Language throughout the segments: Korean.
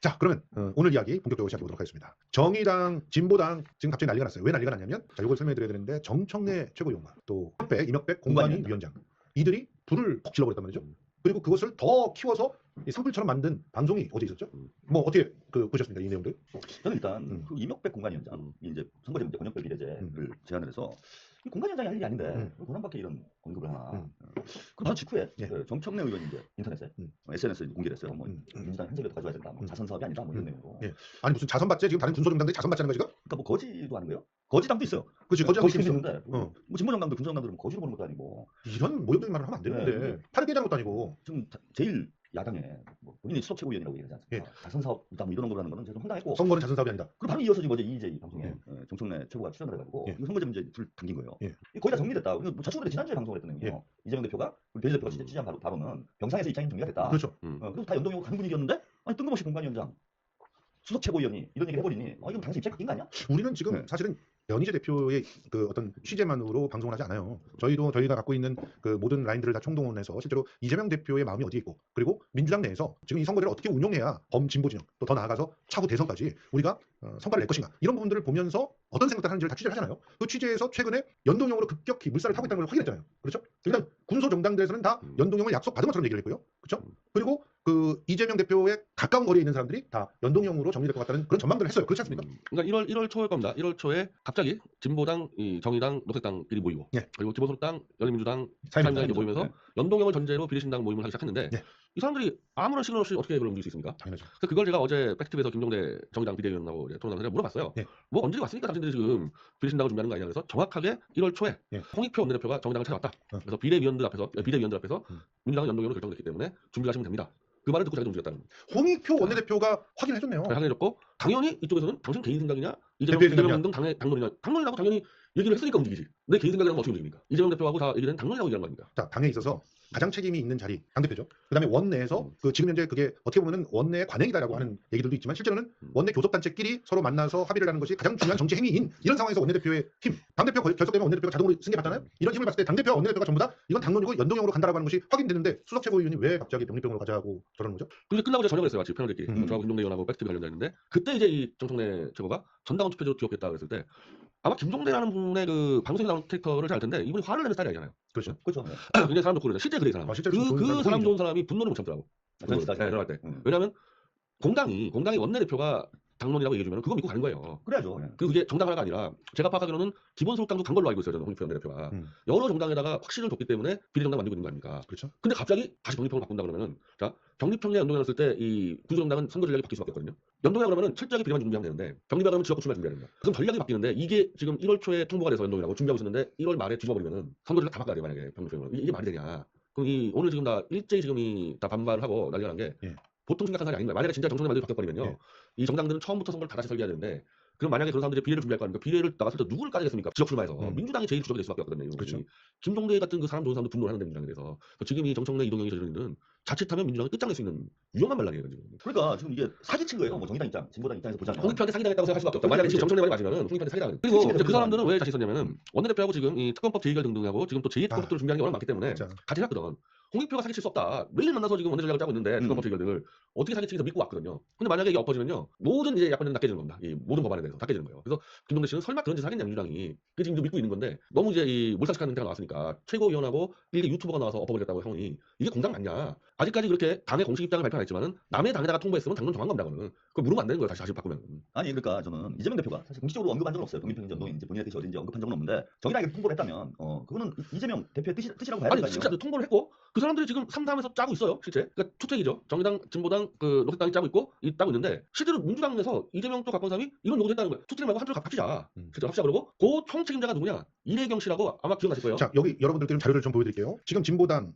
자, 그러면 오늘 이야기 본격적으로 시작해 보도록 하겠습니다. 정의당, 진보당 지금 갑자기 난리가 났어요. 왜 난리가 났냐면 자, 이걸 설명해 드려야 되는데 정청래 최고위원과 또 이명백 공관위 위원장 이들이 불을 퍽 질러버렸단 말이죠. 그리고 그것을 더 키워서 이 산불처럼 만든 방송이 어제 있었죠. 뭐 어떻게 보셨습니까 이 내용들? 저는 일단 그 이명백 공관위원장 이제 선거제 문제 권역별 비례제를 제안을 해서 이 공관위원장이 할 일이 아닌데 고난밖에 이런 언급을 하나. 그 바로 직후에 그 정청래 의원이 이제 인터넷에 SNS에 공개를 했어요. 뭐 민주당 현재라도 가져와야 된다. 뭐 자선 사업이 아니다. 뭐 이런 내용으로. 아니 무슨 자선 받지? 지금 다른 군소정당들이 자선 받자는 거 지금? 그러니까 뭐 거지도 하는 거예요? 거지당도 있어요. 그렇지, 거지당도 있는데 뭐 진보정당도 군소정당들은 거지로 보는 것도 아니고 이런 모욕적인 말을 하면 안 되는데 팔을 깨자는 것도 아니고 지금 제일 야당에 뭐 본인이 수석 최고위원이라고 얘기하지 않습니까? 자선 사업이다 뭐 이런 언급을 하는 거는 좀 황당했고 선거는 자선 사업이 아니다. 그리고 바로 이어서 지금 어제 이재 방송에 정청래 최고가 출연을 해가지고 이거 선거제 문제 불 당긴 거예요. 거의 다 정리됐다. 뭐 자축으로 지난주에 방송을 했던 내용이요. 이재명 대표가 배재 대표가 취재한 바로는 병상에서 입장이 정리가 됐다. 그렇죠. 그래서 다 연동이고 가는 분위기였는데 아니 뜬금없이 공관위원장 수석 최고위원이 이런 얘기를 해버리니 이건 당시 입장이 바뀐 거 아니야? 우리는 지금 사실은 변희재 대표의 그 어떤 취재만으로 방송을 하지 않아요. 저희가 갖고 있는 그 모든 라인들을 다 총동원해서 실제로 이재명 대표의 마음이 어디에 있고 그리고 민주당 내에서 지금 이 선거를 어떻게 운용해야 범진보 진영 또 더 나아가서 차후 대선까지 우리가 성과를 낼 것인가 이런 부분들을 보면서 어떤 생각들 하는지를 다 취재를 하잖아요. 그 취재에서 최근에 연동형으로 급격히 물살을 타고 있다는 걸 확인했잖아요. 그렇죠? 일단 군소 정당들에서는 다 연동형을 약속받은 것처럼 얘기를 했고요. 그렇죠? 그리고 그 이재명 대표의 가까운 거리에 있는 사람들이 다 연동형으로 정리될 것 같다는 그런 전망들을 했어요. 그렇지 않습니까? 그러니까 1월 초일 겁니다. 1월 초에 갑자기 진보당, 정의당, 녹색당끼리 모이고 그리고 기본소득당, 열린민주당, 사회민주당이 모이면서 연동형을 전제로 비례신당 모임을 하기 시작했는데 이 사람들이 아무런 시그널 없이 어떻게 그걸 옮길 수 있습니까? 당연하죠. 그래서 그걸 제가 어제 팩트비에서 김종대 정의당 비대위원하고 토론하면서 물어봤어요. 뭐 언제 왔으니까 당신들이 지금 비례신당을 준비하는 거 아니냐. 그래서 정확하게 1월 초에 홍익표 원내대표가 정의당을 찾아왔다. 그래서 비대위원들 앞에서 민주당은 연동형으로 결정됐기 때문에 준비하시면 됩니다. 그 말을 듣고 제가 좀 움직였다는 겁니다. 홍익표 원내대표가 확인해줬네요. 확인해줬고 당연히 이쪽에서는 당신 개인 생각이냐 이재명 등 당론이라고 당연히 얘기를 했으니까 움직이지. 내 개인 생각이라면 어떻게 움직입니까? 이재명 대표하고 다 얘기는 당론이라고 얘기하는 겁니다. 자, 당에 있어서 가장 책임이 있는 자리 당대표죠. 그다음에 원내에서 그 지금 현재 그게 어떻게 보면은 원내의 관행이다라고 하는 얘기들도 있지만 실제로는 원내 교섭단체끼리 서로 만나서 합의를 하는 것이 가장 중요한 정치 행위인 이런 상황에서 원내대표의 힘, 당대표 결석되면 원내대표가 자동으로 승계받잖아요. 이런 힘을 봤을 때 당대표와 원내대표가 전부 다 이건 당론이고 연동형으로 간다라고 하는 것이 확인되는데 수석 최고위원이 왜 갑자기 병립병으로 가자고 저러는 거죠? 근데 끝나고 제가 저녁을 했어요. 아침 패널들끼리. 저하고 김종대 의원하고 팩트비 관련자였는데 그때 이제 이 정청래 최고가 전당원 투표제로 뒤엎겠다 그랬을 때 아마 김종대라는 분의 그 방송에 나오는 캐릭터를 잘 알 텐데 이분이 화를 내는 스타일이 아니잖아요. 그렇죠. 그렇죠. 굉장히 사람 좋고 그러죠. 실제 그래 이 사람. 그 사람 좋은 사람이 분노를 못 참더라고. 들어갈 때. 왜냐하면 공당이 원내대표가 당론이라고 얘기해주면 그거 믿고 가는 거예요. 그래야죠. 그게 정당 하나가 아니라 제가 파악하기로는 기본소득당도 간 걸로 알고 있어요. 저는 홍익표 원내대표가. 여러 정당에다가 확신을 줬기 때문에 비례정당 만들고 있는 거 아닙니까? 그렇죠. 근데 갑자기 다시 병립형을 바꾼다 그러면은 자 병립형에 연동해놨을 때 이 군소정당은 선거 전략이 바뀔 수밖에 없거든요. 연동이라 그러면은 철저하게 비례만 준비하면 되는데 병립이라 그러면 지역구 출마 준비해야 됩니다. 그럼 전략이 바뀌는데 이게 지금 1월 초에 통보가 돼서 연동이라고 준비하고 있었는데 1월 말에 뒤집어버리면은 선거 전략 다 바꿔야 돼요. 만약에 병립형으로 이게 말이 되냐? 그럼 오늘 지금 다 일제히 지금 다 반발을 하고 난리가 난 게 보통 심각한 사안이 아닌 거예요. 만약에 진짜 정청래 만들어 바뀌어버리면요. 이 정당들은 처음부터 선거를 다 다시 설계해야 되는데 그럼 만약에 그런 사람들이 비례를 준비할 거 아닙니까? 비례를 나갔을 때 누구를 까지겠습니까? 지역 출마해서 민주당이 제일 주적이 될 수밖에 없거든요. 그렇죠. 김종대 같은 그 사람 좋은 사람도 분노를 하는데 민주당에 대해서 지금 이 정청래 이동영이 저지른 일은 자칫하면 민주당을 끝장낼 수 있는 위험한 말랑이에요 지금. 그러니까 지금 이게 사기친 거예요. 뭐 정의당 입장, 진보당 입장에서 보자면 홍익표한테 사기당했다고 생각할 수밖에 없다. 만약에 지금 정청래 말이 맞으면 홍익표한테 사기당했다. 그리고 이제 그 사람들은 왜 자신 있었냐면은 원내대표하고 지금 이 특검법 재의결 등등하고 지금 또 제2특검법들을 준비하는 게 워낙 많기 때문에 같이 해놨거든. 홍익표가 사기칠 수 없다. 매일 만나서 지금 원내 전략을 짜고 있는데 특검법 재의결을 어떻게 사기치기서 믿고 왔거든요. 근데 만약에 이게 엎어지면요 모든 이제 약관들은 다 깨지는 겁니다. 이 모든 법안에 대해서 다 깨지는 거예요. 그래서 김종대 씨는 설마 그런 짓을 하겠냐 민주당이 그 지금 믿고 있는 건데 너무 이제 이 몰살식하는 데가 나왔으니까 최고위원하고 일개 유튜버가 나와서 엎어버렸다고 형이 이게 공당 맞냐? 아직까지 그렇게 당의 공식 입장을 발표 안 했지만은 남의 당에다가 통보했으면 당론 정한 겁니다. 그거는 그걸 물으면 안 되는 거예요. 다시 바꾸면. 아니 그러니까 저는 이재명 대표가 사실 공식적으로 언급한 적은 없어요. 병립형 연동이 이제 본인의 뜻이 어딘지 언급한 적은 없는데 정의당에게 통보를 했다면 그거는 이재명 대표의 뜻이라고 봐야 아니 될거 진짜 통보를 했고 그 사람들이 지금 상담에서 짜고 있어요. 실제 그러니까 투택이죠. 정의당, 진보당, 그 녹색당이 짜고 있는데 실제로 민주당에서 이재명 쪽 갖고 온 사람이 이런 요구를 했다는 거예요. 투택 말고 한 줄 합치자. 실제 합치자 그러고 그 총책임자가 누구냐? 이래경 씨라고 아마 기억나실 거예요. 자 여기 여러분들께 좀 자료를 좀 보여드릴게요. 지금 진보당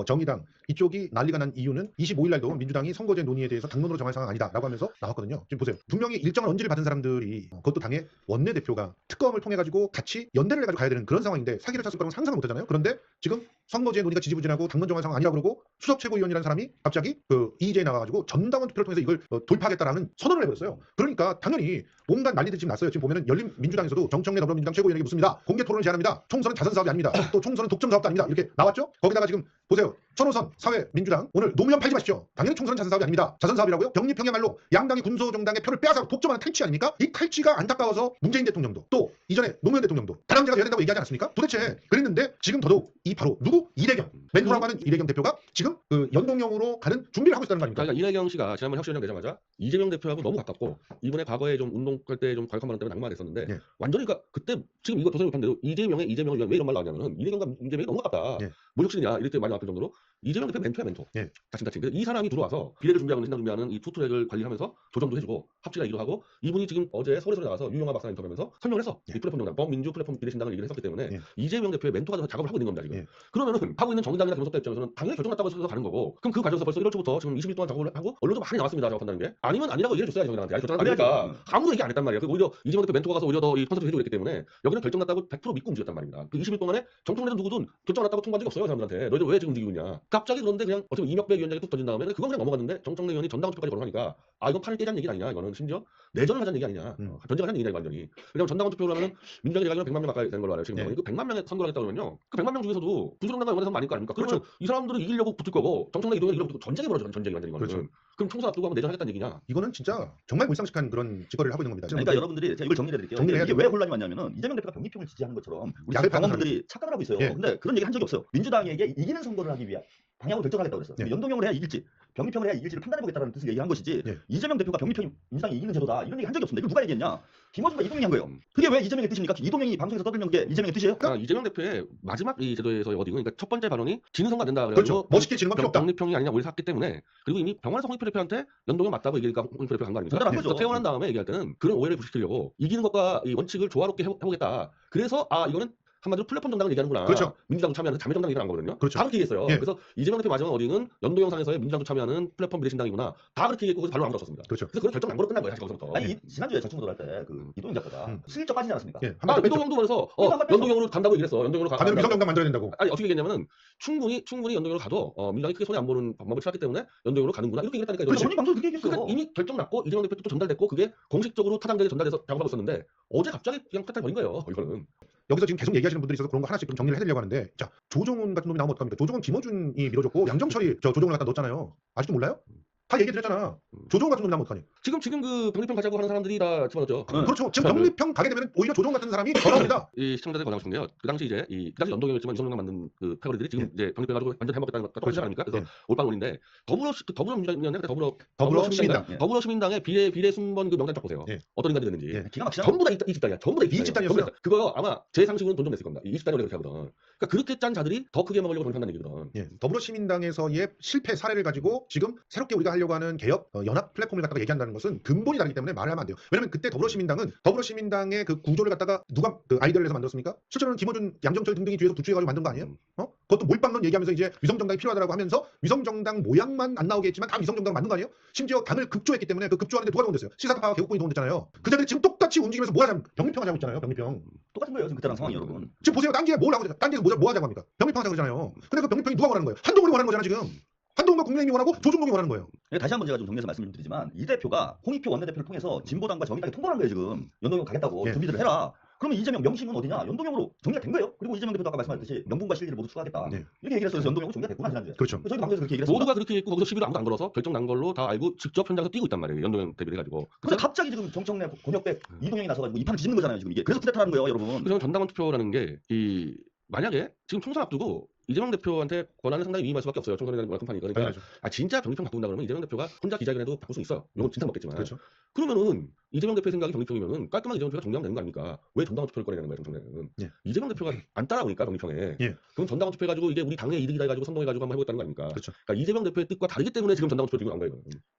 정의당 이쪽이 난리가 난 이유는 25일 날도 민주당이 선거제 논의에 대해서 당론으로 정할 상황 아니다라고 하면서 나왔거든요. 지금 보세요. 분명히 일정한 언지를 받은 사람들이 그것도 당의 원내대표가 특검을 통해 가지고 같이 연대를 해가지고 가야 되는 그런 상황인데 사기를 쳤을 거라고 상상을 못하잖아요. 그런데 지금 선거제 논의가 지지부진하고 당론 정할 상황 아니라고 그러고 수석 최고위원이라는 사람이 갑자기 그 이재 나가가지고 전당원 투표를 통해서 이걸 돌파하겠다라는 선언을 해버렸어요. 그러니까 당연히 온갖 난리들이 지금 났어요. 지금 보면은 열린민주당에서도 정청래 더불어민주당 최고위원에게 묻습니다. 공개 토론을 제안합니다. 총선은 자선 사업이 아닙니다. 또 총선은 독점 사업도 아닙니다. 이렇게 나왔죠. 거기다가 지금 보세요. 천호선 사회민주당 오늘 노무현 팔지 마십시오. 당연히 총선은 자선 사업이 아닙니다. 자선 사업이라고요? 병립형이야말로 양당이 군소정당의 표를 빼앗아 독점하는 탈취 아닙니까? 이 탈취가 안타까워서 문재인 대통령도 또 이전에 노무현 대통령도 다당제가 돼야 된다고 얘기하지 않았습니까? 도대체 그랬는데 지금 더더욱 이 바로 누구? 이대경 멘토라고 하는 이대경 대표가 지금 그 연동형으로 가는 준비를 하고 있다는 거 아닙니까? 그러니까 이대경 씨가 지난번 혁신위원장 되자마자 이재명 대표하고 너무 가깝고 이번에 과거에 좀 운동할 때 좀 과격한 발언 때문에 낙마가 됐었는데 예. 완전히 그러니까 그때 지금 이거 조선이 못한 대로 이재명을 위한 왜 이런 말 나오냐면은 이대경과 이재명이 너무 가깝다. 예. 뭐 혁신이냐 이렇게 많이 나왔을 정도로 이재명 대표 멘토야 멘토. 예. 자칭. 이 사람이 들어와서 비례를 준비하고 신당 준비하는 이 투트랙을 관리하면서 조정도 해주고 합치가 이기도 하고 이분이 지금 어제 서울에서 나가서 유영아 박사 인터뷰하면서 설명을 했어. 예. 이 플랫폼 정당 범민주 플랫폼 비례 신당을 얘기를 했었기 때문에 예. 이재명 대표의 멘토가 돼서 작업을 하고 있는 겁니다 지금. 예. 그러면은 하고 있는 정당이나 김성태 입장에서는 당연히 결정났다고 해서 가는 거고 그럼 그 과정에서 벌써 1월 초부터 지금 20일 동안 작업을 하고 언론도 많이 나왔습니다 작업한다는 게 아니면 아니라고 얘기해 줬어야지 정당한테. 아니 결정 안 되니까 아무도 얘기 안 했단 말이야. 아무도 이재명 대표 멘토가 가서 오히려 더 이 컨설팅 해주고 있기 때문에 여기는 결정났다고 100% 믿고 움직였단 말입니다. 그 20일 동안에 정청래든 누구든 결정 안 났다고 통보한 적이 없어요 사람들한테. 너희들 왜 지금 움직이고 있냐. 갑자기 그런데 그냥 어차피 이명박 위원장이 툭 던진 다음에 그건 그냥 넘어갔는데 정청래 의원이 전당 투표까지 거론하니까 아 이건 판을 깨자는 얘기 아니냐. 이거는 심지어 내전을 하자는 얘기 아니냐. 전쟁을 하자는 얘기냐 완전히. 왜냐면 전당원 투표를 하면 민주당이 제가 100만 명 가까이 되는 걸로 알아요. 지금 그 100만 명에 선거를 하겠다 그러면요. 그 100만 명 중에서도 군소정당과 연관해서 많을 거 아닙니까? 그러면 그렇죠. 이 사람들은 이기려고 붙을 거고 정청래 이동현 이러고 전쟁이 벌어져. 전쟁이 완전히 이거는. 그렇죠. 그럼 총선 앞두고 하면 내전하겠다는 얘기냐? 이거는 진짜 정말 몰상식한 그런 짓거리를 하고 있는 겁니다. 그러니까 여러분들이 제가 이걸 정리해드릴게요. 정리를 이게 해야 왜 혼란이 왔냐면은 이재명 대표가 병립형을 지지하는 것처럼 우리 야대 당원분들이 착각을 하고 있어요. 예. 근데 그런 얘기 한 적이 없어요. 민주당에게 이기는 선거를 하기 위한 방향으로 결정하겠다고 그랬어요. 예. 연동형을 해야 이길지 병립형을 해야 이길지를 판단해보겠다는 뜻을 얘기한 것이지 예. 이재명 대표가 병립형이 민주당이 이기는 제도다 이런 얘기 한 적이 없습니다. 이걸 누가 얘기했냐? 김어준과 이동영이 한 거예요. 그게 왜 이재명의 뜻입니까? 이동영이 방송에서 떠들면 게 이재명의 뜻이에요? 그러니까 이재명 대표의 마지막 이 제도에서의 워딩은 그러니까 첫 번째 발언이 지는 선거 안 된다. 그렇죠. 멋있게 지는 건 필요 없다. 병립형이 아니냐 오히려 샀기 때문에 그리고 이미 병원에서 홍익표 대표한테 연동형 맞다고 얘기하니까 홍익표 대표 간 거 아닙니까? 전달한 그래서 거죠. 퇴원한 다음에 얘기할 때는 그런 오해를 부식시키려고 이기는 것과 이 원칙을 조화롭게 해보겠다. 그래서 아 이거는 한마디로 플랫폼 정당을 얘기하는구나. 그렇죠. 민주당도 참여하는 자매 정당 얘기를 한 거거든요. 그렇죠. 다 그렇게 얘기했어요. 예. 그래서 이재명 대표 마지막 어딩은 연동형상에서의 민주당도 참여하는 플랫폼 비례신당이구나. 다 그렇게 얘기했고 그래서 발로 안 걸었습니다. 그렇죠. 그래서 그건 결정 안 걸어 끝난 거예요. 사실 거기서부터. 아니 지난주에 정치보도 할때 그 이동영 작가가 슬쩍 빠지지 않았습니까? 예. 아 이동형도 그래서 연동형으로 간다고 얘기했어. 연동형으로 가면 위성정당 만들어야 된다고. 아니 어떻게 얘기했냐면은 충분히 연동형으로 가도 민주당이 크게 손해 안 보는 방법을 찾았기 때문에 연동형으로 가는구나 이렇게 얘기했다니까요. 그렇죠. 본인 방송 그렇게 얘기했어요. 그러니까 이미 결정 났고 이재명 대표 또 전달됐고 그게 공식적으로 타당되게 전달돼서 작업하고 있었는데 어제 갑자기 그냥 탈탈 버린 거예요. 이거는. 여기서 지금 계속 얘기하시는 분들이 있어서 그런 거 하나씩 좀 정리를 해드리려고 하는데 자 조종훈 같은 놈이 나오면 어떡합니까? 조종훈 김어준이 밀어줬고 양정철이 조종훈을 갖다 넣었잖아요. 아직도 몰라요? 다 얘기해드렸잖아. 조종훈 같은 놈이 나오면 어떡하니? 지금 그 병립형 가자고 하는 사람들이 다 집어넣었죠. 그렇죠. 지금 병립형 가게 되면 오히려 조종훈 같은 사람이 더 나옵니다. 이 시청자들 권하고 싶은데요. 그 당시 이제 그 당시 연동형이었지만 이성정당 만든 그 패거리들이 지금 이제 병립형 가지고 완전 해먹겠다는 것과 똑같지 않습니까? 그래서 올빵올인데 더불어민주당이었는데 더불어시민당. 더불어시민당의 비례 순번 그 명단 딱 보세요. 예. 어떤 인간이 됐는지. 예. 기가 막히죠. 전부 다 이 집단이야. 전부 다 이 집단이었어요. 그거 아마 제 상식으로는 돈 좀 냈을 겁니다. 이 집단이 원래 그렇게 하거든. 그러니까 그렇게 짠 자들이 더 크게 먹으려고 돈한다는 얘기거든. 예. 더불어시민당에서의 실패 사례를 가지고 지금 새롭게 우리가 하려고 하는 개혁 연합 플랫폼을 갖다가 얘기한다는 것은 근본이 다르기 때문에 말을 하면 안 돼요. 왜냐면 그때 더불어시민당의 그 구조를 갖다가 누가 그 아이디어를 내서 만들었습니까? 실제로는 김어준, 양정철 등등이 뒤에서 부추해가지고 만든 거 아니에요? 그것도 몰빵론 얘기하면서 이제 위성정당이 필요하다고 하면서 위성정당 모양만 안 나오게 했지만 다 위성정당 만든 거 아니에요? 심지어 당을 급조했기 때문에 그 급조하는데 누가 동원됐어요? 시사파와 개국군이 동원됐잖아요. 그 자들이 지금 똑같이 움직이면서 뭐 하자면 병립형 하자고 있잖아요. 병립형. 똑같은 거예요. 지금 그때랑 상황이 여러분. 지금 보세요. 딴 게 뭘 하고 딴 데서 뭐 하자고 합니까? 병립형 하자고 그러잖아요. 근데 그 병립형이 누가 원하는 거예요? 한동훈이 원하는 거잖아 지금. 한동훈과 국민의힘이 원하고 조중동이 원하는 거예요. 다시 한번 제가 좀 정리해서 말씀을 드리지만 이 대표가 홍익표 원내대표를 통해서 진보당과 정의당에 통보한 거예요 지금. 연동형 가겠다고 예. 준비를 해라. 그러면 이재명 명심은 어디냐? 연동형으로 정리가 된 거예요. 그리고 이재명 대표도 아까 말씀하셨듯이 명분과 실리를 모두 추가하겠다. 네. 이렇게 얘기를 했어요. 그래서 연동형으로 정리가 됐구나 지난주에. 그렇죠. 저희 방송에서 그렇게 얘기를 했습니다. 모두가 그렇게 했고 거기서 시비를 아무도 안 걸어서 결정 난 걸로 다 알고 직접 현장에서 뛰고 있단 말이에요. 연동형 대비를 해가지고. 근데 갑자기 지금 정청래 권역백 이동형이 나서가지고 이 판을 뒤집는 거잖아요 지금 이게. 그래서 쿠데타라는 거예요 여러분. 그래서 저는 전당원 투표라는 게 만약에 지금 총선 앞두고 이재명 대표한테 권한을 상당히 위임할 수밖에 없어요. 총선이라는 워낙 큰 판이니까. 그러니까 당연하죠. 진짜 병립형 바꾼다 그러면 이재명 대표가 혼자 기자회견해도 바꿀 수 있어요. 이건 진짜 먹겠지만. 그렇죠. 그러면은 이재명 대표의 생각이 병립형이면은 깔끔하게 이재명 대표가 정리하면 되는 거 아닙니까? 왜 전당원 투표를 꺼내는 거예요, 정청래는? 예. 이재명 대표가 안 따라오니까 병립형에. 예. 그럼 전당원 투표해가지고 이게 우리 당의 이득이다 해가지고 선동해가지고 한번 해보겠다는 거 아닙니까? 그렇죠. 그러니까 이재명 대표의 뜻과 다르기 때문에 지금 전당원 투표 들고 간 거예요.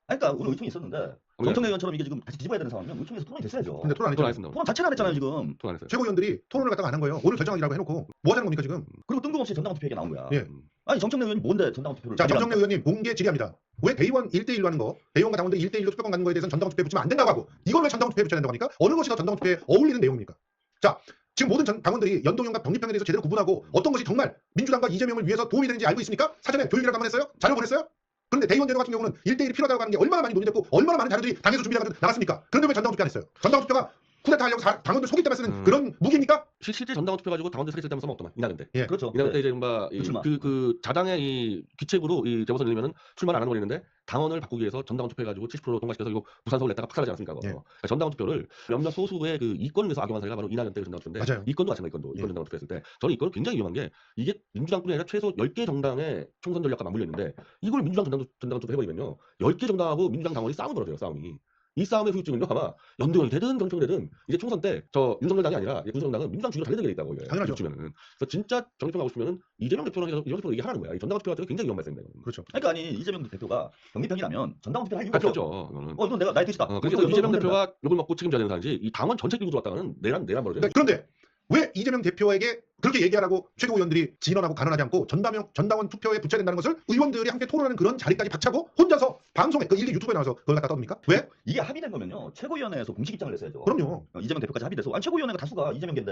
아니, 그러니까 오늘 의총이 있었는데 정청래 의원처럼 이게 지금 다시 뒤집어야 되는 상황이면 의총에서 토론이 됐어야죠. 근데 토론 안 토론 안 했잖아요. 했습니다. 토론 자체를 안 했잖아요 지금. 토론 안 했어요. 최고위원들이 토론을 갖다가 안 한 거예요. 오늘 결정하기라고 해놓고 뭐 하자는 겁니까 지금? 그리고 뜬금없이 전당원 투표 얘기 나온 거야. 예. 아니 정청래 의원이 뭔데 전당원 투표를? 자, 정청래 의원님 공개 질의합니다. 왜 대의원 1대1로 하는 거, 대의원과 당원들이 1대1로 투표권 갖는 거에 대해서는 전당원 투표에 붙이면 안 된다고 하고 이걸 왜 전당원 투표에 붙여야 된다고 합니까? 어느 것이 더 전당원 투표에 어울리는 내용입니까? 자, 지금 모든 당원들이 연동형과 병립형에 대해서 제대로 구분하고 어떤 것이 정말 민주당과 이재명을 위해서 도움이 되는지 알고 있습니까? 사전에 교육이라도 한번 했어요? 자료 보냈어요? 그런데 대의원 제도 같은 경우는 1대1이 필요하다고 하는 게 얼마나 많이 논의됐고 얼마나 많은 자료들이 당에서 준비해가지고 나갔습니까? 그런데 왜 전당원 투표 안 했어요? 전당원 투표가 쿠데타 하려고 당원들 속일 때만 쓰는 그런 무기입니까? 실제 전당원 투표 가지고 당원들 사기칠 때만 써먹더만 이낙연 때. 예. 그렇죠. 이낙연 때 이제 막 출마. 그 자당의 이 기책으로 이 재보선 열리면은 출마를 안 하는 거리는데 당원을 바꾸기 위해서 전당원 투표해가지고 70% 통과시켜서 이거 무산석을 냈다가 박살나지 않았습니까? 그거. 예. 그러니까 전당원 투표를 몇몇 소수의 그 이권을 위해서 악용한 사례가 바로 이낙연 때 전당원 투표인데 맞아요. 이권도 마찬가지 이권 예. 전당원 투표했을 때 저는 이권은 굉장히 위험한 게 이게 민주당뿐이 아니라 최소 10개 정당의 총선 전략과 맞물려 있는데 이걸 민주당 전당원 투표 해버리면요 10개 정당하고 민주당 당원이 싸움이 벌어져요 싸움이. 이 싸움의 후유증은요 아마 연동형이 되든 경청이 되든 이제 총선 때 저 윤석열 당이 아니라 윤석열 당은 민주당 주기로 달려들게 있다고 이게 당연하죠. 주면은 그래서 진짜 정립평 하고 싶으면은 이재명 대표랑 해서 이재명 대표가 얘기하라는 거야. 이 전당원 투표 같은 거 굉장히 위험한 발생이다. 그렇죠. 그러니까 아니 이재명 대표가 병리평이라면 전당원 투표를 할 이유가 없죠. 발표죠. 이거는. 이건 내가 나의 뜻이다. 그래서 이재명 대표가 욕을 먹고 책임져야 되는 사람이지 이 당원 전체 끌고 들어왔다가는 내란 벌어져요. 그런데 왜 이재명 대표에게 그렇게 얘기하라고 최고위원들이 진언하고 간언하지 않고 전당원 투표에 붙여야 된다는 것을 의원들이 함께 토론하는 그런 자리까지 박차고 혼자서 방송에 그 일개 유튜브에 나와서 그걸 갖다 떠듭니까? 왜? 이게 합의된 거면요 최고위원회에서 공식 입장을 냈어야죠. 그럼요. 이재명 대표까지 합의돼서 아니 최고위원회가 다수가 이재명인데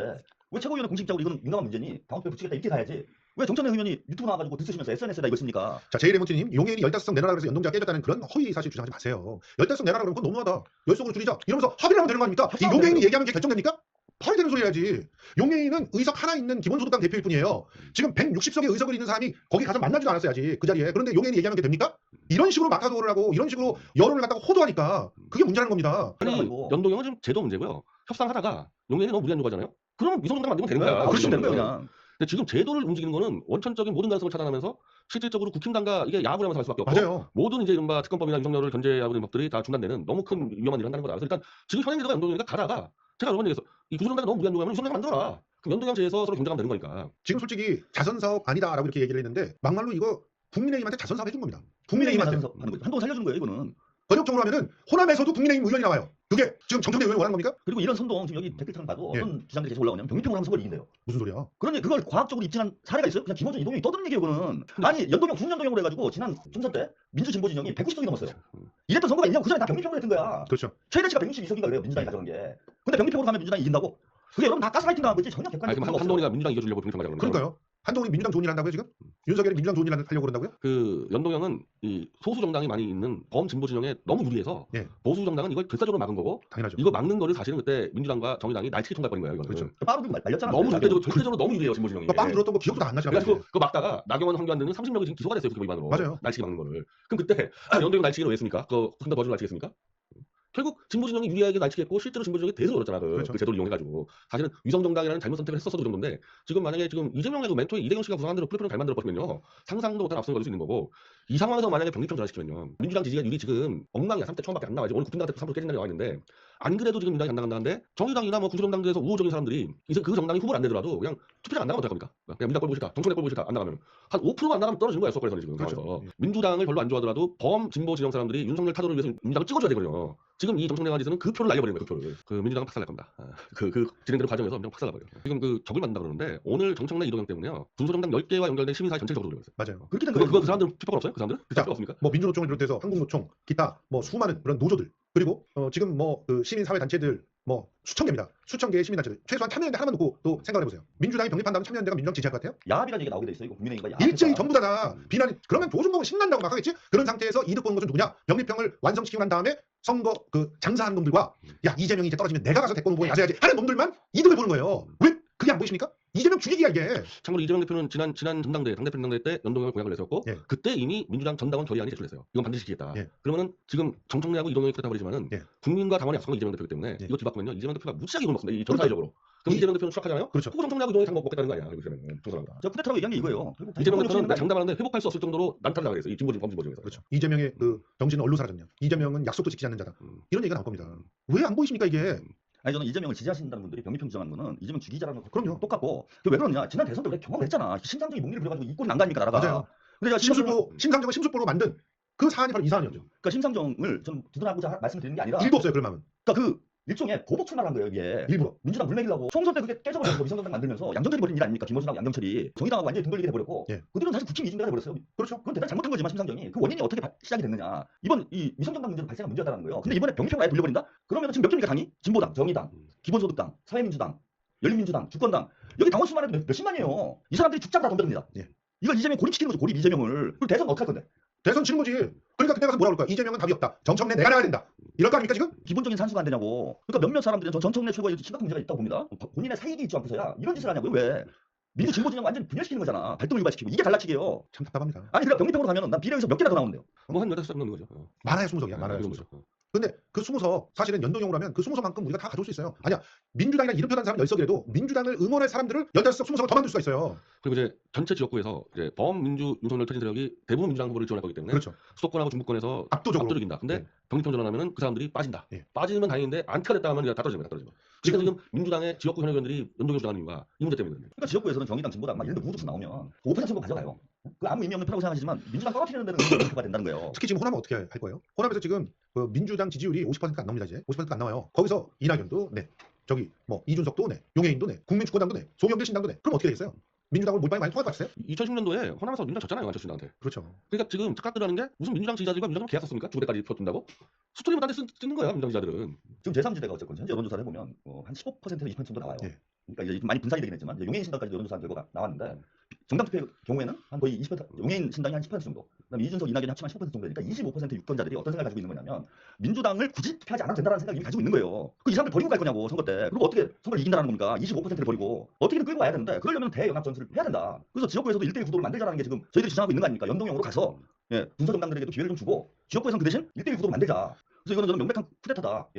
왜 최고위원회 공식 입장으로 이건 민감한 문제니 당원 투표에 붙이겠다 이렇게 가야지 왜 정청래 의원이 유튜브 나와가지고 드쓰시면서 SNS에다 이걸 씁니까? 자, 제이레몬티님 용해인이 15석 내놔라 그래서 연동제가 깨졌다는 그런 허위 사실 주장하지 마세요. 15석 내놔라 그러면 그건 너무하다. 10석으로 줄이자. 이러면서 합의를 하면 되는 거 아닙니까? 이 용해인이 얘기하는 게 결정됩니까? 팔이 되는 소리 해야지. 용해인은 의석 하나 있는 기본소득당 대표일 뿐이에요. 지금 160석의 의석을 있는 사람이 거기 가서 만나지도 않았어야지 그 자리에. 그런데 용해인이 얘기하는 게 됩니까? 이런 식으로 마타도를 하고 이런 식으로 여론을 갖다가 호도하니까 그게 문제라는 겁니다. 아니 그래가지고. 연동형은 지금 제도 문제고요. 협상하다가 용해인이 너무 무리한 요구하잖아요. 그러면 위성정당 만들면 되는 거야. 그렇지 되는 거예요 그냥. 근데 지금 제도를 움직이는 거는 원천적인 모든 가능성을 차단하면서 실질적으로 국힘당과 이게 야합을 하면서 할 수밖에 없고 맞아요. 모든 이제 이른바 특검법이나 윤석열을 견제하고 있는 법들이 다 중단되는 너무 큰 위험한 일을 한다는 거다. 그래서 일단 지금 현행 제도가 연동형이니까 가다가 제가 여러 번 얘기했어. 이 구조정당이 너무 무리한 요구하면 위성정당 만들어라. 그럼 연동형 제에서 서로 경쟁하면 되는 거니까. 지금 솔직히 자선사업 아니다라고 이렇게 얘기를 했는데 막말로 이거 국민의힘한테 자선사업 해준 겁니다. 국민의힘한테. 하는 거죠. 한동안 살려주는 거예요 이거는. 번역적으로 하면은 호남에서도 국민의힘 의원이 나와요. 그게 지금 정청래 의원이 원하는 겁니까? 그리고 이런 선동 지금 여기 댓글창 봐도 예. 어떤 주장들이 계속 올라오냐면 병리평으로 하면 선거를 이긴대요. 무슨 소리야? 그런데 그걸 과학적으로 입증한 사례가 있어요? 그냥 김원준 이동형이 떠드는 얘기예요 그거는. 아니 연동형 국민연동형으로 해가지고 지난 총선 때 민주진보 진영이 190석이 넘었어요. 이랬던 선거가 있냐고 그 전에 다 병리평으로 했던 거야. 그렇죠. 최대치가 162석인가 그래요 민주당이 가져간 게. 근데 병리평으로 가면 민주당이 이긴다고? 그게 여러분 다 가스라이팅 당한 거지 전혀 아니 객관적인 그럼 한동훈이가 민주당 이겨주려고 병리평 가자고 그러는 거예요. 그러니까요. 한동훈이 민주당 좋은 일 한다고요 지금? 윤석열이 민주당 좋은 일 하려고 그런다고요? 그 연동형은 이 소수 정당이 많이 있는 범진보 진영에 너무 유리해서 예. 보수 정당은 이걸 결사적으로 막은 거고 당연하죠. 이거 막는 거를 사실은 그때 민주당과 정의당이 날치기 통과해버린 거예요. 이거는. 그렇죠. 빠르고 말렸잖아. 너무 절대적으로 너무 유리해요 진보 진영이. 빵 들었던 거 기억도 안 나시나 그래가지고 보네. 그거 막다가 나경원, 황교안 등은 30명이 지금 기소가 됐어요. 그거 위반으로. 맞아요. 날치기 막는 거를. 그럼 그때 연동형 날치기를 왜 했습니까? 그거 한더 버즈로 날치겠습니까? 결국 진보 진영이 유리하게 날치겠고 실제로 진보 진영이 대세로 올랐잖아. 그렇죠. 그 제도를 이용해가지고 사실은 위성정당이라는 잘못 선택을 했었어도 그 정도인데 지금 만약에 지금 이재명의 그 멘토인 이대경 씨가 구상한 대로 플랫폼을 잘 만들어 버리면요 상상도 못한 앞선 걸릴 수 있는 거고 이 상황에서 만약에 병리평 전환시키면요 민주당 지지가 유리 지금 엉망이야. 3대 처음밖에 안 나와. 이제 오늘 국민당한테 3% 깨진다고 나와 있는데 안 그래도 지금 민주당이 안 나간다는데 정의당이나 뭐 구조정당에서 우호적인 사람들이 이제 그 정당이 후보를 안 내더라도 그냥 투표장 안 나가면 어떨 겁니까? 그냥 민주당 꼴보기 싫다. 정청래 꼴보기 싫다. 안 나가면 한 5%만 안 나가면 떨어지는 거야. 서울에서는 지금. 그렇죠. 그래서 민주당을 별로 안 좋아하더라도 범진보 진영 사람들이 윤석열 타도를 위해서 민주당을 찍어줘야 되거든요. 지금 이 정청래 가지에서는 그 표를 날려버리는 거예요. 그 표를. 그 민주당은 박살날 겁니다. 그 진행되는 과정에서 민주당 박살나버려요. 지금 그 적을 만든다 그러는데 오늘 정청래 이동영 때문에요. 군소정당 10개와 연결된 시민사회 전체적으로 돌려요. 맞아요. 그렇게 된 거예요. 그거 그 사람들 피표가 없어요? 그 사람들은? 그 자, 사람들 없습니까? 뭐 민주노총을 비롯해서 한국노총, 기타 뭐 수많은 그런 노조들 그리고 지금 뭐 그 시민사회 단체들 뭐 수천 개입니다. 수천 개의 시민단체들 최소한 참여연대 하나만 놓고 또 생각을 해보세요. 민주당이 병립한다면 참여연대가 민주당 지지할 것 같아요? 야합이라는 얘기가 나오게 돼 있어. 이거 국민의힘과 야합. 일제히 전부 다 비난이 그러면 조중동은 신난다고 막 하겠지? 그런 상태에서 이득 보는 것은 누구냐? 병립형을 완성시키고 난 다음에 선거 그 장사하는 놈들과 야 이재명이 이제 떨어지면 내가 가서 대권 후보에 나서야지 하는 놈들만 이득을 보는 거예요. 왜 그게 안 보이십니까? 이재명 죽이기야 이게. 참고로 이재명 대표는 지난 전당대 당대표 전당대 때 연동형을 공약을 내세웠고 예. 그때 이미 민주당 전당원 결의안이 제출됐어요. 이건 반드시 지키겠다. 예. 그러면은 지금 정청래하고 이동형이 그렇다 버리지만은 예. 국민과 당원이 약속한 이재명 대표이기 때문에 예. 이거 뒤바꾸면요 이재명 대표가 무지하게 돈 먹습니다. 이 전사회적으로. 그럼 이재명 대표는 추락하잖아요. 그렇죠. 그거 정청래하고 이동형이 장먹 먹겠다는 거 아니야? 그러면 총선한다. 저 쿠데타라고 얘기한 게 이거예요. 이재명 대표는 장담하는데 회복할 수 없을 정도로 난타를 당했어요. 이 범진보 중에서. 그렇죠. 이재명의 그 정신은 얼로 사라졌냐? 이재명은 약속도 지키지 않는 자다. 이런 얘기가 나올 겁니다. 왜 안 보이십니까 이게? 아니 저는 이재명을 지지하신다는 분들이 병리평 주장하는 거는 이재명 죽이자라는 거 그럼요. 똑같고 왜 그러냐 지난 대선 때 우리가 경험을 했잖아. 심상정이 목리를 부려가지고 이꼴이 난다니까 나라가. 맞아요. 근데 제가 심상정을 심수보로 만든 그 사안이 바로 이 사안이었죠. 그러니까 심상정을 좀 두둔하고자 말씀드리는 게 아니라 일도 없어요 그런 마음은. 그러니까 그 일종의 보복 출마를 한 거예요 이게. 일부러. 민주당 물매기려고 총선 때 그게 깨져버려서 위성정당 만들면서 양정철이 벌인 일 아닙니까? 김원순하고 양정철이 정의당하고 완전히 등 걸리게 돼버렸고 예. 그들은 사실 국힘 이중대가 돼버렸어요. 그렇죠. 그건 대단히 잘못한 거지만 심상정이 그 원인이 어떻게 시작이 됐느냐 이번 이 위성정당 문제로 발생한 문제였다는 거예요. 근데 이번에 병리평을 아예 돌려버린다? 그러면 지금 몇 개입니까 당이? 진보당, 정의당, 기본소득당, 사회민주당, 열린민주당, 주권당 여기 당원 수만 해도 몇십만이에요. 이 사람들이 죽자고 다 덤벼듭니다. 예. 이걸 이재명 고립시키는 거죠. 고립 이재명을. 그리고 대선 어떻게 할 건데? 대선 치는 거지. 그러니까 그때 가서 뭐라 그럴 거야. 이재명은 답이 없다. 정청래 내가 나가야 된다. 이럴 거 아닙니까 지금? 기본적인 산수가 안 되냐고. 그러니까 몇몇 사람들은 전 정청래 최고에 심각한 문제가 있다고 봅니다. 본인의 사익이 있지 않고서야 이런 짓을 하냐고요. 왜? 민주 진보 진영 완전히 분열시키는 거잖아. 발동을 유발시키고 이게 달라치기예요. 참 답답합니다. 아니 그러니까 병립형으로 가면 난 비례에서 몇 개나 더 나오는데요. 뭐한 8석 넘는 거죠. 많아요 20석이야. 네, 많아요 그 20석. 정도죠. 근데 그 20석 사실은 연동형으로 하면 그 20석만큼 우리가 다 가져올 수 있어요. 아니야. 민주당이랑 이름표 다는 사람 10석이라도 민주당을 응원할 사람들을 15석 20석을 더 만들 수가 있어요. 그리고 이제 전체 지역구에서 이제 범민주 윤석열 터진 세력이 대부분 민주당 후보를 지원할 거기 때문에 그렇죠. 수도권하고 중부권에서 압도적으로. 압도적이다. 근데 네. 병립형 전환하면은 그 사람들이 빠진다. 네. 빠지면 다행인데 안티가 됐다 하면 다 떨어집니다. 그러니까 지금 민주당의 지역구 현역 의원들이 연동형 주장하는 이유가 이 문제 때문입니다. 그러니까 지역구에서는 정의당, 진보당 막 이런 데 우두둑 나오면 5% 정도 가져가요. 그 아무 의미 없는 표라고 생각하시지만 민주당 떨어뜨리는 데는 의미가 된다는 거예요. 특히 지금 호남은 어떻게 할 거예요? 호남에서 지금 그 민주당 지지율이 50%가 안 나옵니다. 이제 50%가 안 나와요. 거기서 이낙연도 네, 저기 뭐 이준석도 네, 용해인도 네, 국민주권당도 네, 송영길 신당도 네. 그럼 어떻게 되겠어요? 민주당을 몰빵이 많이 통할 것 같으세요? 2010년도에 호남에서 민주당 졌잖아요. 안철수한테. 그렇죠. 그러니까 지금 착각들하는 게 무슨 민주당 지지자들과 민주당 계약 썼습니까? 주부대까지 펴준다고? 스토리만 딴데 쓰는 거야 민주당 지지자들은. 지금 제3지대가 어쨌건 현재 여론조사를 해보면 한 15%에서 20% 정도 나와요. 예. 그러니까 이제 많이 분산이 되긴 했지만 이제 용해인 신당까지 여론조사 결과가 나왔는데 정당 투표의 경우에는 한 거의 20% 용해인 신당이 한 10% 정도, 그다음에 이준석, 이낙연이 합치면 15% 정도 되니까 25% 유권자들이 어떤 생각을 가지고 있는 거냐면 민주당을 굳이 투표하지 않아도 된다는 생각을 이미 가지고 있는 거예요. 그 이 사람들 버리고 갈 거냐고 선거 때. 그리고 어떻게 선거를 이긴다는 겁니까? 25%를 버리고 어떻게든 끌고 와야 되는데 그러려면 대연합 전술을 해야 된다. 그래서 지역구에서도 1대1 구도를 만들자는 게 지금 저희들이 주장하고 있는 거 아닙니까? 연동형으로 가서 분서 정당들에게도 기회를 좀 주고 지역구에서는 그 대신 1대1 구도를 만들자. 그래서 이거는 저는 명백한 쿠데타다.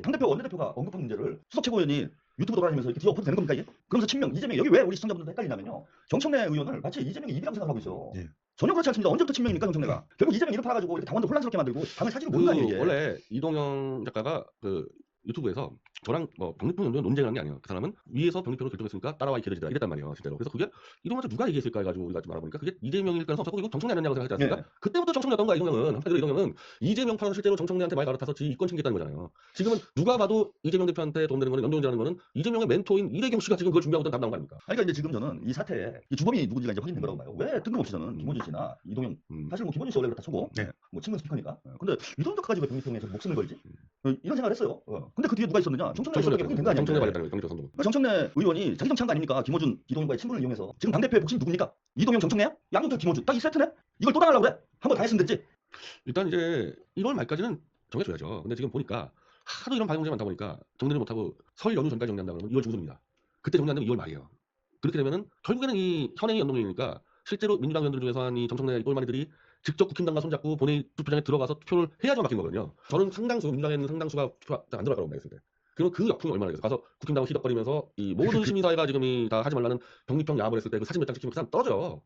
당대표 원내대표가 언급한 문제를 수석 최고위원이 유튜브 돌아다니면서 이렇게 뒤엎어도 되는 겁니까 이게? 그러면서 친명, 이재명 여기 왜 우리 시청자분들도 헷갈리냐면요. 정청래 의원을 마치 이재명이 입이라고 생각하고 있어요. 예. 전혀 그렇지 않습니다. 언제부터 친명입니까 정청래가? 결국 이재명 이름 팔아가지고 이렇게 당원들 혼란스럽게 만들고 당을 사지고 모는 거 아니에요 이게. 원래 이동영 작가가 그 유튜브에서 저랑 뭐 병립형 연동 논쟁을 한 게 아니에요. 그 사람은 위에서 병립형을 결정했으니까 따라와 기다리라 이랬단 말이에요. 실제로. 그래서 그게 이동영한테 누가 얘기했을까 해가지고 우리가 좀 알아보니까 그게 이재명일 가능성 없었고 이거 정청래 아니냐고 생각하지 않습니까? 네. 그때부터 정청래였던 거야 이동영은. 한마디로 이동영은 이재명 편은 실제로 정청래한테 많이 갈아타서 지 이권 챙겼다는 거잖아요. 지금은 누가 봐도 이재명 대표한테 도움되는 거는 연동이라는 거는 이재명의 멘토인 이대경 씨가 지금 그걸 준비하고 있던 담당 거 아닙니까? 그러니까 이제 지금 저는 이 사태에 이 주범이 누군지가 이제 확인된 거라고 봐요. 왜 뜬금없이 저는 김원준 씨나 이동영, 사실 뭐 김원준 씨 원래 그렇다 치고 네. 뭐 친문 스피커니까. 근데 이런 데까지 왜 병립형에서 목숨을 걸지? 이런 생각을 했어요. 근데 그 뒤에 누가 있었느냐? 정청래 의원이 확인된 거 아니에요? 정청래 관련된 병립형 선동. 그러니까 정청래 의원이 자기 정치한 거 아닙니까? 김어준, 이동영과의 친분을 이용해서 지금 당대표의 목숨이 누굽니까? 이동영, 정청래야? 양용철, 김어준 딱 이 세트네? 이걸 또 당하려고 그래? 한번 다 했으면 됐지? 일단 이제 1월 말까지는 정해줘야죠. 근데 지금 보니까 하도 이런 반응 문제가 많다 보니까 정리를 못하고 설 연휴 전까지 정리한다 그러면 2월 중순입니다. 그때 정리 안 되면 2월 말이에요. 그렇게 되면은 결국에는 이 현행이 연동형이니까 실제로 민주당 의원들 중에서 한 이 정청래 똘마니들이 직접 국힘당과 손잡고 본회의 투표장에 들어가서 투표를 해야지 막힌 거거든요. 저는 상당수 민주당에 있는 상당수가 투표 안 들어갈 거라고 생각했을 때. 그러면 그 역풍이 얼마나 되겠어. 가서 국힘당하고 희덕거리면서 이 모든 시민사회가 지금 다 하지 말라는 병립형 야합을 했을 때 그 사진 몇 장 찍히면 그 사람 떨어져.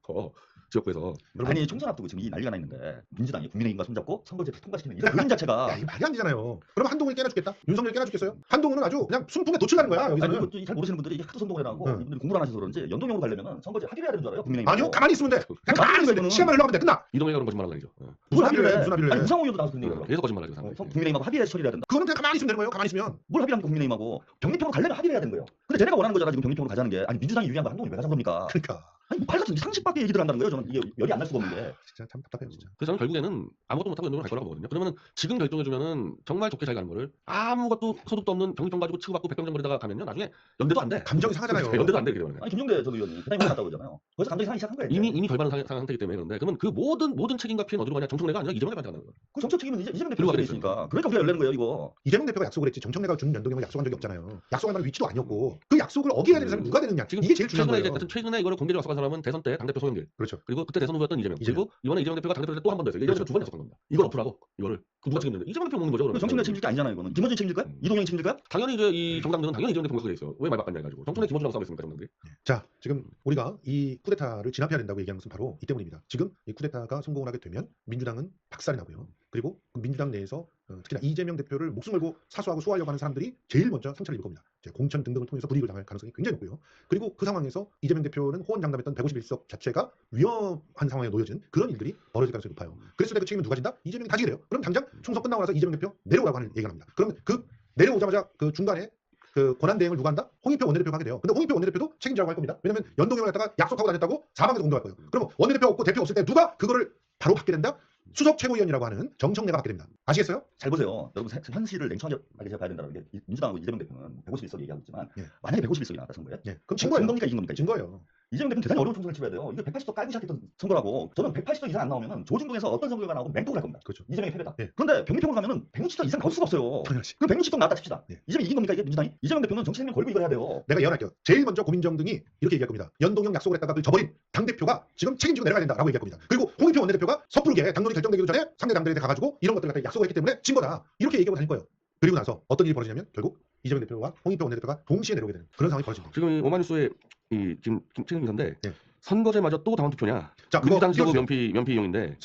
지역구에서. 아니 총선 앞두고 지금 이 난리가 나 있는데 민주당이 국민의힘과 손잡고 선거제 통과시키는 이런 그림 자체가 야, 이거 말이 안 되잖아요. 그러면 한동훈이 깨나 죽겠다. 윤석열 깨나 죽겠어요? 한동훈은 아주 그냥 순풍에 도출하는 거야. 아니 여기서는. 이것도 잘 모르시는 분들이 이게 하도 선동이라고 이분들이 공부를 안 하셔서 그런지 연동형으로 가려면 선거제 합의를 해야 되는 줄 알아요 국민의힘. 아니요. 가만히 있으면 돼. 그냥 가만히 있으면 돼. 이거는- 시간만 흘러가면 돼. 끝나. 이동혁이 그런 거짓말하는 거죠. 무슨 합의를 해? 무슨 합의를 해? 아니 우상호 의원도 나와서 그런 얘기를 계속 거짓말하죠. 그 사람. 국민의힘하고 합의해서 처리해야 된다. 그거는 그냥 가만히 있으면 되는 거예요. 가만히 있으면. 뭘 합의합니까 국민의힘하고 병립형으로 가려면 합의를 해야 되는 거예요. 근데 쟤네가 원하는 거잖아 지금 병립형으로 가자는 게. 아니 민주당이 유리한 거 한동훈이 왜 가자는 겁니까? 그러니까. 아니 말 같은 상식밖에 얘기들 한다는 거예요. 저는 이게 열이 안 날 수가 없는 게. 진짜 참 답답해요, 진짜. 그래서 저는 결국에는 아무것도 못하고 연동을 갈 거라고 보거든요. 그러면 지금 결정해주면은 정말 좋게 잘 가는 거를 아무것도 소득도 없는 병립형 가지고 치고받고 백병정거리다가 가면요 나중에 연대도 안 돼. 감정이 상하잖아요. 연대도 안 돼. 그러면 아니 김용대 전 의원이 그다음에 갔다고 그러잖아요. 거기서 감정이 상하기 시작한 거예요. 이미 절반은 상한 상태이기 때문에 그런데 그러면 그 모든 책임과 피해는 어디로 가냐? 정청래가 아니라 이재명한테 가는 거예요. 그 정책 책임은 이재명 그리고 대표가 있으니까. 그러니까 우리가 열내는 거예요 이거. 이재명 대표가 약속을 했지 정청래가 준 연동형을 약속한 적이 없잖아요. 약속할 만한 위치도 아니었고 그 약속을 어기해야 되는 사람이 누가 되느냐. 지금 이게 제일 중요한 최근에 거예요. 이제 최근에 이거를 공개적으로 약속한 사람은 대선 때 당대표 송영길. 그렇죠. 그리고 그때 대선 후보였던 이재명. 그리고 이번에 이재명 대표가 당대표 때 또 한 번 더 했어요. 이재명 그렇죠. 두 번 약속한 겁니다. 이걸 어플하고 이거를 그 누가 책임지는데 이재명 대표 먹는 거죠. 그러면. 정청래 책임질 게 아니잖아요 이거는. 김어준 책임질 거야? 이동영 책임질 거야? 당연히 이제 이 정당들은 당연히 이재명 대표 공격돼 있어요. 왜 말 바꿨냐 해가지고 정청래 김원준하고 싸우고 있습니까 정당들이? 자, 지금 우리가 이 쿠데타를 진압해야 된다고 얘기하는 것은 바로 이 때문입니다. 지금 이 쿠데타가 성공을 하게 되면 민주당은 박살이 나고요. 그리고 그 민주당 내에서 특히나 이재명 대표를 목숨 걸고 사수하고 수호하려고 하는 사람들이 제일 먼저 상처를 입을 겁니다. 공천 등등을 통해서 불이익을 당할 가능성이 굉장히 높고요. 그리고 그 상황에서 이재명 대표는 호언장담했던 151석 자체가 위험한 상황에 놓여진 그런 일들이 벌어질 가능성이 높아요. 그랬을 때 그 책임은 누가 진다? 이재명이 다 지게 돼요. 그럼 당장 총선 끝나고 나서 이재명 대표 내려오라고 하는 얘기가 납니다. 그럼 그 내려오자마자 그 중간에 그 권한 대행을 누가 한다? 홍익표 원내대표가 하게 돼요. 근데 홍익표 원내대표도 책임지라고 할 겁니다. 왜냐면 연동형을 갖다가 약속하고 다녔다고 사방에서 공격할 거예요. 그러면 원내대표 없고 대표 없을 때 누가 그거를 바로 받게 된다? 수석 최고위원이라고 하는 정청래가 받게 됩니다. 아시겠어요? 잘 보세요. 여러분 현실을 냉정하게 제가 봐야 된다는 게 민주당하고 이재명 대표는 151석 얘기하고 있지만 예. 만약에 151석이 나왔다 선거에 예. 그럼 진 거예요. 겁니까 이긴 겁니까? 진 거예요. 이재명 대표는 대단히 어려운 총선을 치러야 돼요. 이게 180도 깔고 시작했던 선거라고. 저는 180도 이상 안 나오면은 조중동에서 어떤 선거가 나오고 맹폭을 할 겁니다. 그렇죠. 이재명이 패배다. 예. 그런데 병리평으로 가면은 160도 이상 가올 수가 없어요. 당연하지. 그럼 160도 나왔다 칩시다. 예. 이재명이 이긴 겁니까 이게 민주당이? 이재명 대표는 정치 생명 걸고 이걸 해야 돼요. 내가 예언할게요. 제일 먼저 고민정 등이 이렇게 얘기할 겁니다. 연동형 약속을 했다가 그 저버린 당대표가 지금 책임지고 내려가야 된다라고 얘기할 겁니다. 그리고 홍익표 원내대표가 섣부르게 당론이 결정되기도 전에 상대 당들한테 가가지고 이런 것들을 갖다 약속을 했기 때문에 진 거다. 이렇게 얘기하고 다닐 거예요. 그리고 나서 어떤 일이 벌어지냐면 결국 이재명 대표와 홍익표 원내대표가 동시에 내려오게 되는 그런 상황이 벌어집니다. 지금 이 오마뉴스의 이 지금 최근 기사인데 예. 선거제마저 또 당원 투표냐? 자, 그거 민주당 지도부 띄워주세요. 면피 이용인데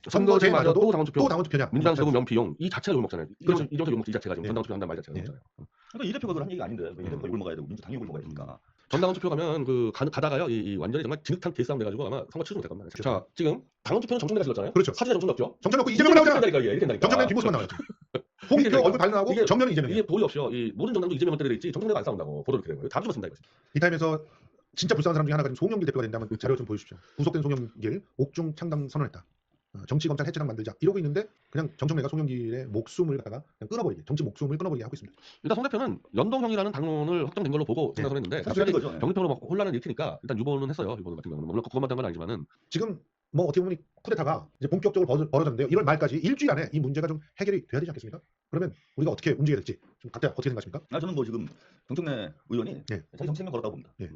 선거제마저도 또 당원 투표. 또 당원 투표냐? 민주당 지도부 면피 이용 이 자체가 욕먹잖아요. 그렇죠. 이정서 욕먹 이 자체가 지금 예. 전당 투표 한다는 말 자체가 예. 욕먹잖아요. 그러니까 이 대표가 그런 얘기가 아닌데 왜 이 대표가 욕을 먹어야 되고 민주당이 욕을 먹어야 되니까. 전당원 투표 가면 가다가요 이 완전히 정말 진흙탕 개싸움 돼가지고 아마 선거 치르면 될 겁니다. 자 지금 당원 투표는 정청래가 질렀잖아요. 그렇죠. 사진에 정청 넣었죠. 정청 넣고 이재명 나오잖아. 이렇게 된다니까. 정청래 뒷모습만 나와요. 홍익표 얼굴 발견하고 이게- 정면은 이재명이에요. 이게 도리 없이요. 이 모든 정당도 이재명 때려 있지 정청래가 안 싸운다고 보도를 이렇게 된 거예요. 다 죽었습니다 이거. 이 타임에서 진짜 불쌍한 사람 중에 하나가 지금 송영길 대표가 된다면 그 자료 좀 보여주십시오. 구속된 송영길 옥중 창당 선언했다. 정치 검찰 해체당 만들자 이러고 있는데 그냥 정청래가 송영길의 목숨을 갖다가 그냥 끊어버리게 정치 목숨을 끊어버리게 하고 있습니다. 일단 송 대표는 연동형이라는 당론을 확정된 걸로 보고 네. 생각했는데 사실은 갑자기 거죠. 병리평으로 막 혼란을 일으키니까 일단 유보는 했어요. 유보 같은 경우는 물론 그것만 된 건 아니지만은 지금 뭐 어떻게 보면 이 쿠데타가 이제 본격적으로 벌어졌는데요. 1월 말까지 일주일 안에 이 문제가 좀 해결이 돼야 되지 않겠습니까? 그러면 우리가 어떻게 움직여야 될지 좀 각자 어떻게 생각하십니까? 저는 뭐 지금 정청래 의원이 예. 자기 정치 생명 걸었다고 봅니다. 예.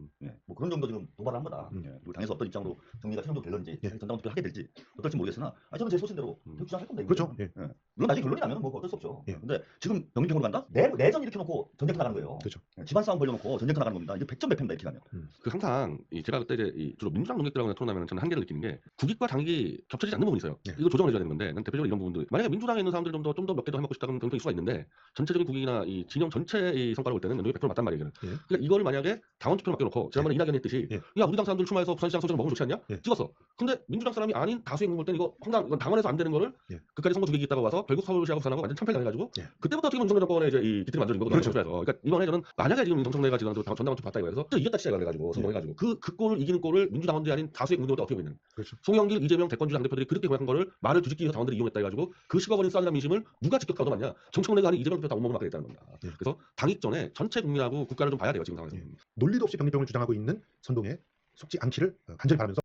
뭐 그런 정도 지금 도발을 한 거다. 음. 그리고 당에서 어떤 입장으로 정리가 최종적으로 될런지 예. 전당 투표를 하게 될지 어떨지 모르겠으나 저는 제 소신대로 주장할 겁니다. 그렇죠. 이거는. 예. 물론 나중에 결론이 나면 뭐 어쩔 수 없죠. 예. 근데 지금 병리평으로 간다? 내전 일으켜 놓고 전쟁터 나가는 거예요. 그렇죠. 집안 싸움 벌려놓고 전쟁터 나가는 겁니다. 이제 100점 100패입니다. 이렇게 가면. 그 항상 제가 그때 이제 주로 민주당 농객들하고 토론하면 저는 한계를 느끼는 게 국익과 당익이 겹쳐지지 않는 부분이 있어요. 네. 이거 조정을 해줘야 되는 건데 난 대표적으로 이런 부분도 만약에 민주당에 있는 사람들 좀 더 몇 개 더 해먹고 싶다 그러면 그런 수가 있는데 전체적인 국익이나 이 진영 전체의 성과를 볼 때는 연동이 100% 맞단 말이에요. 예. 그러니까 이거를 만약에 당원 투표를 맡겨놓고 지난번에 이낙연이 했듯이 예. 야 우리 당 사람들 출마해서 부산시장 선거를 먹으면 좋지 않냐? 예. 찍었어. 근데 민주당 사람이 아닌 다수의 국민 볼 때는 이건 당원에서 안 되는 거를 예. 그까지 선거 주객이 있다고 와서 결국 서울시하고 부산하고 완전 참패를 당해가지고 예. 그때부터 어떻게 보면 윤석열 정권의 이제 이 기틀이 만들어진 거거든요. 그렇죠. 그래서 그러니까 이번에 저는 만약에 지금 정청래가 지금 전당원 투표 봤다 이거해서 이겼다 시작을 해가지고 성공해가지고 그 골을 이기는 골을 민주당원들이 아닌 다수의 국민들 어떻게 보고 있는 그렇죠. 송영길, 이재명 대권주 당대표들이 그렇게 고약한 거를 말을 뒤집기 위해서 당원들이 이용했다 해가지고 그 식어버린 쌀이나 민심을 누가 직접 가둬놨냐? 정청래가 아닌 이재명 대표 다 옥목을 맡게 됐다는 겁니다. 예. 그래서 당익 전에 전체 국민하고 국가를 좀 봐야 돼요 지금 상황에서. 논리도 없이 병리병을 주장하고 있는 선동에 속지 않기를 간절히 바라면서